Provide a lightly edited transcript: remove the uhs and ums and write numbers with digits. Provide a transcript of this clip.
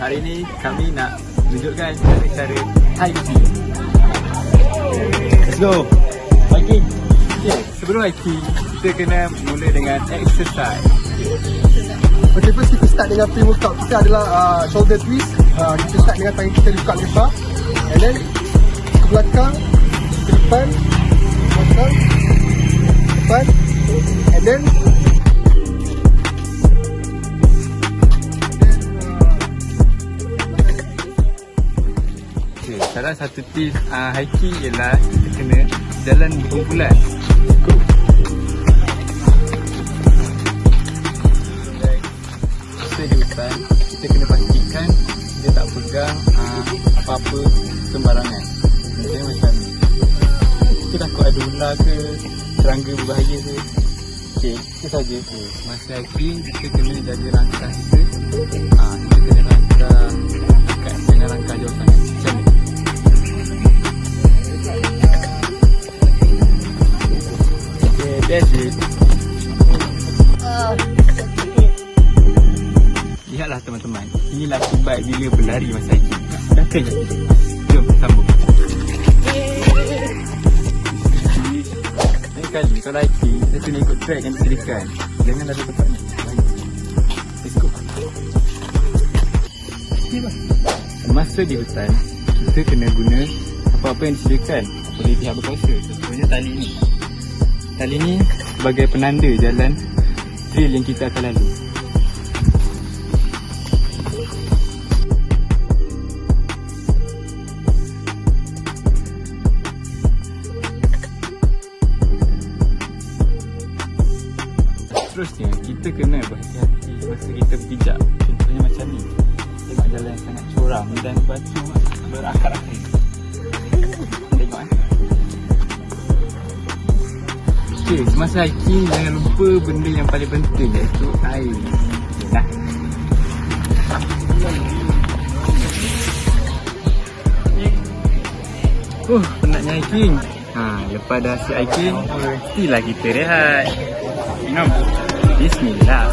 Hari ni kami nak tunjukkan cara hiking. Let's go. Hiking. Okay, sebelum hiking kita kena mula dengan exercise. Okay, first kita start dengan pre-workout. Kita adalah shoulder twist. Kita start dengan tangan kita buka lebar. And then ke belakang, ke depan, belakang, depan. And then Okay, salah satu tips hiking ialah kita kena jalan berkumpulan. Go. Masa di hutan, kita kena pastikan dia tak pegang apa-apa sembarangan. Contohnya macam ni. Kita takut ada ular ke, serangga berbahaya ke. Okay, itu saja. Masa hiking, kita kena jaga langkah kita. Kita kena langkah dekat dengan langkah jauh sangat. Macam ni. Okay, that's it. Lihatlah teman-teman, inilah akibat bila berlari masa hiking. Dah kena. Jom sambung. Lain kali kalau hiking, kita kena ikut track yang disediakan. Jangan ada tempat ni. Let's go. Masa di hutan, kita kena guna apa-apa yang disediakan oleh pihak berkuasa. Contohnya tali ni. Tali ni sebagai penanda jalan trail yang kita akan lalu. Seterusnya, kita kena berhati-hati masa kita berpijak. Contohnya macam ni. Tengok jalan yang sangat curam dan batu berakar-akar. Tengok Okay, semasa hiking jangan lupa benda yang paling penting, iaitu air. Dah. Penatnya hiking. Lepas dah hasil hiking, mestilah kita rehat. Minum. Bismillah.